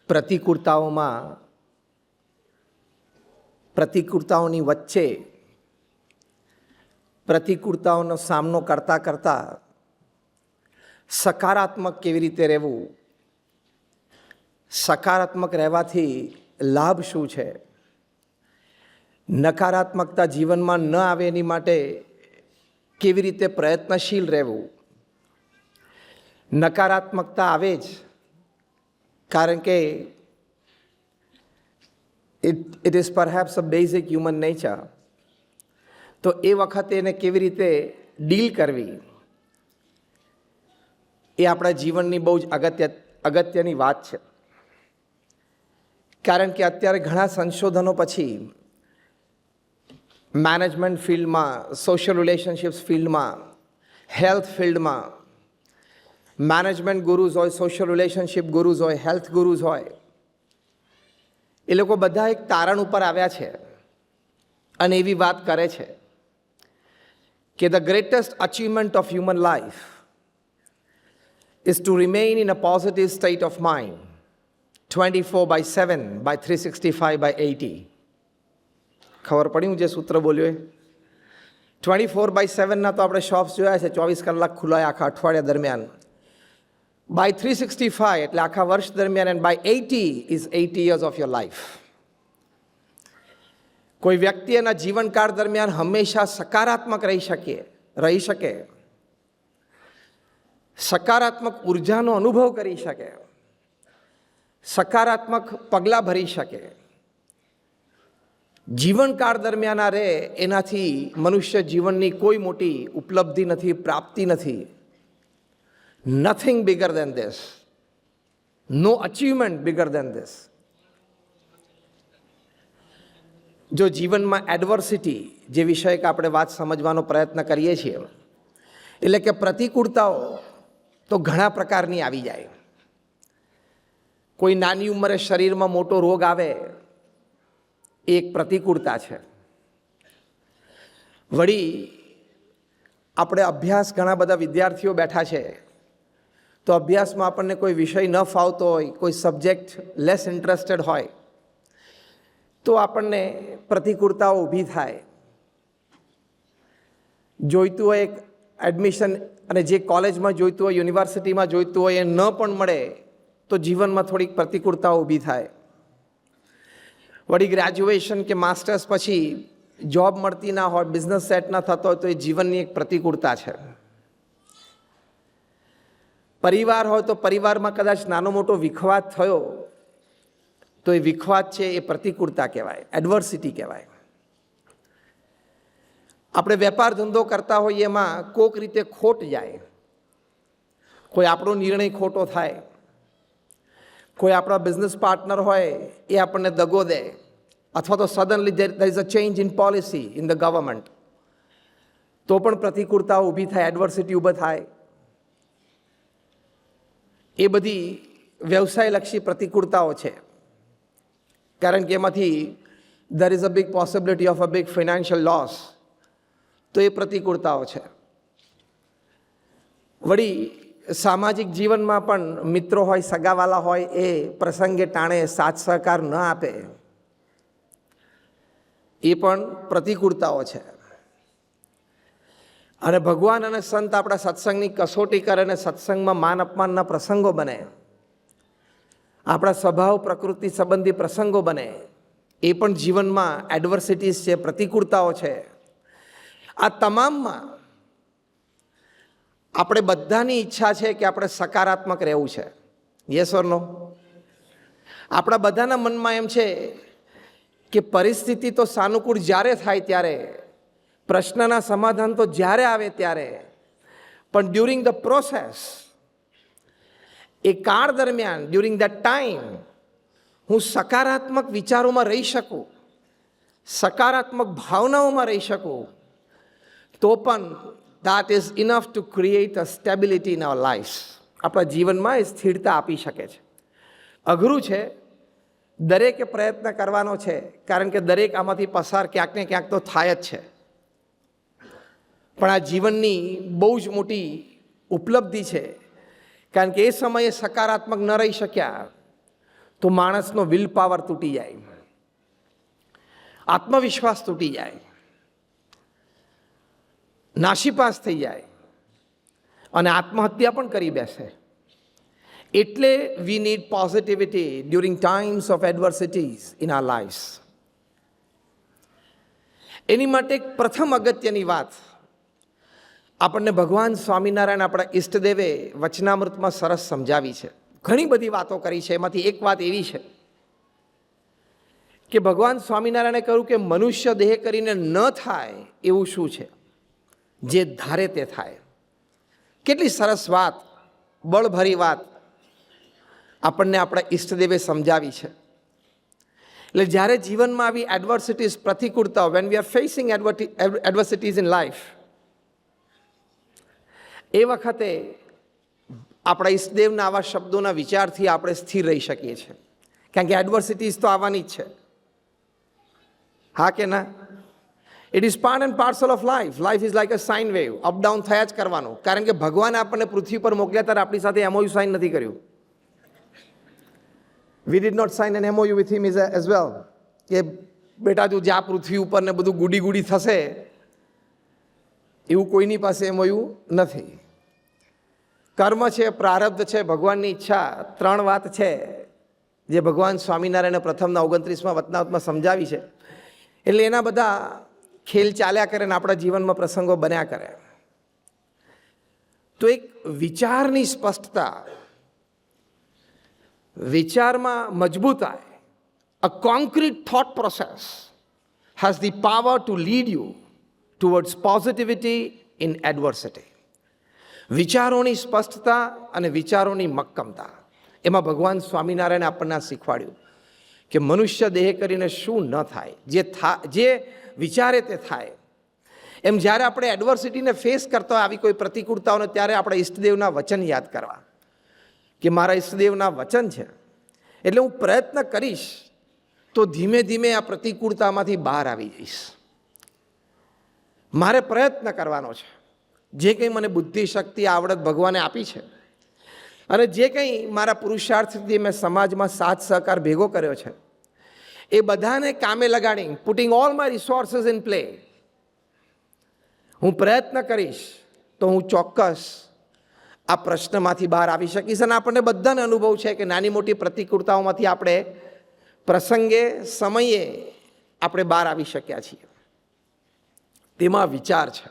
પ્રતિકૂળતાઓની વચ્ચે પ્રતિકૂળતાઓનો સામનો કરતાં કરતાં સકારાત્મક કેવી રીતે રહેવું, સકારાત્મક રહેવાથી લાભ શું છે, નકારાત્મકતા જીવનમાં ન આવે એની માટે કેવી રીતે પ્રયત્નશીલ રહેવું. નકારાત્મકતા આવે જ કારણ કે it is perhaps a basic human nature. તો એ વખતે એને કેવી રીતે ડીલ કરવી એ આપણા જીવનની બહુ જ અગત્યની વાત છે. કારણ કે અત્યારે ઘણા સંશોધનો પછી મેનેજમેન્ટ ફિલ્ડમાં, સોશિયલ રિલેશનશિપ્સ ફિલ્ડમાં, હેલ્થ ફિલ્ડમાં મેનેજમેન્ટ ગુરુઝ હોય, સોશિયલ રિલેશનશિપ ગુરુઝ હોય, હેલ્થ ગુરુઝ હોય, એ લોકો બધા એક તારણ ઉપર આવ્યા છે અને એવી વાત કરે છે કે the greatest achievement of human life is to remain in a positive state of mind 24/7 by 365 by 80. ખબર પડી હું જે સૂત્ર બોલ્યો એ? 24/7 ના તો આપણે શોપ્સ જોયા છે, 24 કલાક ખુલ્લા આખા અઠવાડિયા દરમિયાન. by 365 એટલે આખા વર્ષ દરમિયાન, and by 80 is 80 years of your life. કોઈ વ્યક્તિ એના જીવનકાળ દરમિયાન હંમેશા સકારાત્મક રહી શકે, સકારાત્મક ઉર્જાનો અનુભવ કરી શકે, સકારાત્મક પગલાં ભરી શકે, જીવનકાળ દરમિયાન આ રહે, એનાથી મનુષ્ય જીવનની કોઈ મોટી ઉપલબ્ધિ નથી, પ્રાપ્તિ નથી. Nothing bigger than this, no achievement bigger than this. જો જીવનમાં એડવર્સિટી જે વિષય કે આપણે વાત સમજવાનો પ્રયત્ન કરીએ છીએ, એટલે કે પ્રતિકૂળતાઓ તો ઘણા પ્રકારની આવી જાય. કોઈ નાની ઉંમરે શરીરમાં મોટો રોગ આવે એ એક પ્રતિકૂળતા છે. વળી આપણે અભ્યાસ, ઘણા બધા વિદ્યાર્થીઓ બેઠા છે, તો અભ્યાસમાં આપણને કોઈ વિષય ન ફાવતો હોય, કોઈ સબ્જેક્ટ લેસ ઇન્ટરેસ્ટેડ હોય, તો આપણને પ્રતિકૂળતાઓ ઊભી થાય. જોઈતું હોય એક એડમિશન અને જે કોલેજમાં જોઈતું હોય, યુનિવર્સિટીમાં જોઈતું હોય, એ ન પણ મળે તો જીવનમાં થોડીક પ્રતિકૂળતાઓ ઊભી થાય. વળી ગ્રેજ્યુએશન કે માસ્ટર્સ પછી જોબ મળતી ના હોય, બિઝનેસ સેટ ના થતો હોય, તો એ જીવનની એક પ્રતિકૂળતા છે. પરિવાર હોય તો પરિવારમાં કદાચ નાનો મોટો વિખવાદ થયો તો એ વિખવાદ છે એ પ્રતિકૂળતા કહેવાય, એડવર્સિટી કહેવાય. આપણે વેપાર ધંધો કરતા હોઈએ, એમાં કોઈક રીતે ખોટ જાય, કોઈ આપણો નિર્ણય ખોટો થાય, કોઈ આપણા બિઝનેસ પાર્ટનર હોય એ આપણને દગો દે, અથવા તો suddenly there is a change in policy in the government, તો પણ પ્રતિકૂળતાઓ ઊભી થાય, એડવર્સિટી ઊભા થાય. એ બધી વ્યવસાયલક્ષી પ્રતિકૂળતાઓ છે, કારણ કે એમાંથી there is a big possibility of a big financial loss, તો એ પ્રતિકૂળતાઓ છે. વળી સામાજિક જીવનમાં પણ મિત્રો હોય, સગાવાલા હોય, એ પ્રસંગે ટાણે સાથ સહકાર ન આપે, એ પણ પ્રતિકૂળતાઓ છે. અને ભગવાન અને સંત આપણા સત્સંગની કસોટી કરે અને સત્સંગમાં માન અપમાનના પ્રસંગો બને, આપણા સ્વભાવ પ્રકૃતિ સંબંધી પ્રસંગો બને, એ પણ જીવનમાં એડવર્સિટીઝ છે, પ્રતિકૂળતાઓ છે. આ તમામમાં આપણે બધાની ઈચ્છા છે કે આપણે સકારાત્મક રહેવું છે. યસ ઓર નો? આપણા બધાના મનમાં એમ છે કે પરિસ્થિતિ તો સાનુકૂળ જ્યારે થાય ત્યારે, પ્રશ્નના સમાધાન તો જ્યારે આવે ત્યારે, પણ ડ્યુરિંગ ધ પ્રોસેસ, એ કાળ દરમિયાન, ડ્યુરિંગ દેટ ટાઈમ, હું સકારાત્મક વિચારોમાં રહી શકું, સકારાત્મક ભાવનાઓમાં રહી શકું, તો પણ that is enough to create a stability in our lives. આપણા જીવનમાં એ સ્થિરતા આપી શકે છે. અઘરું છે, દરેકે પ્રયત્ન કરવાનો છે, કારણ કે દરેક આમાંથી પસાર ક્યાંક ને ક્યાંક તો થાય જ છે. પણ આ જીવનની બહુ જ મોટી ઉપલબ્ધિ છે, કારણ કે એ સમયે સકારાત્મક ન રહી શક્યા તો માણસનો વિલ પાવર તૂટી જાય, આત્મવિશ્વાસ તૂટી જાય, નાસીપાસ થઈ જાય અને આત્મહત્યા પણ કરી બેસે. એટલે we need positivity during times of adversities in our lives. એની માટે પ્રથમ અગત્યની વાત આપણને ભગવાન સ્વામિનારાયણ આપણા ઈષ્ટદેવે વચનામૃતમાં સરસ સમજાવી છે. ઘણી બધી વાતો કરી છે, એમાંથી એક વાત એવી છે કે ભગવાન સ્વામિનારાયણે કહ્યું કે મનુષ્ય દેહ કરીને ન થાય એવું શું છે, જે ધારે તે થાય. કેટલી સરસ વાત, બળભરી વાત આપણને આપણા ઈષ્ટદેવે સમજાવી છે. એટલે જ્યારે જીવનમાં આવી એડવર્સિટીઝ, પ્રતિકૂળતા, when we are facing adversities in life, એ વખતે આપણા ઈષ્ટદેવના આવા શબ્દોના વિચારથી આપણે સ્થિર રહી શકીએ છીએ. કારણ કે એડવર્સિટીઝ તો આવવાની જ છે, હા કે ના? It is part and parcel of life. Life is like a sine wave, up down થયા જ કરવાનું. કારણ કે ભગવાને આપણને પૃથ્વી પર મોકલ્યા ત્યારે આપણી સાથે એમઓયુ સાઇન નથી કર્યું. We did not sign an MOU with him as well કે બેટા તું જ્યાં પૃથ્વી ઉપર ને બધું ગુડી ગુડી થશે, એવું કોઈની પાસે એમઓયુ નથી. કર્મ છે, પ્રારબ્ધ છે, ભગવાનની ઈચ્છા, ત્રણ વાત છે જે ભગવાન સ્વામિનારાયણે પ્રથમના 29મા વચનામૃતમાં સમજાવી છે. એટલે એના બધા ખેલ ચાલ્યા કરે ને આપણા જીવનમાં પ્રસંગો બન્યા કરે. તો એક વિચારની સ્પષ્ટતા, વિચારમાં મજબૂતાઈ, a concrete thought process has the power to lead you towards positivity in adversity. વિચારોની સ્પષ્ટતા અને વિચારોની મક્કમતા, એમાં ભગવાન સ્વામિનારાયણે આપણને શીખવાડ્યું કે મનુષ્ય દેહ કરીને શું ન થાય, જે વિચારે તે થાય. એમ જ્યારે આપણે એડવર્સિટીને ફેસ કરતા હોય, આવી કોઈ પ્રતિકૂળતાઓને, ત્યારે આપણા ઈષ્ટદેવના વચન યાદ કરવા કે મારા ઈષ્ટદેવના વચન છે એટલે હું પ્રયત્ન કરીશ તો ધીમે ધીમે આ પ્રતિકૂળતામાંથી બહાર આવી જઈશ. મારે પ્રયત્ન કરવાનો છે. જે કંઈ મને બુદ્ધિ, શક્તિ, આવડત ભગવાને આપી છે અને જે કંઈ મારા પુરુષાર્થથી મેં સમાજમાં સાથ સહકાર ભેગો કર્યો છે, એ બધાને કામે લગાડી, putting all my resources in play, હું પ્રયત્ન કરીશ તો હું ચોક્કસ આ પ્રશ્નમાંથી બહાર આવી શકીશ. અને આપણને બધાને અનુભવ છે કે નાની મોટી પ્રતિકૂળતાઓમાંથી આપણે પ્રસંગે, સમયે આપણે બહાર આવી શક્યા છીએ. તેમાં વિચાર છે.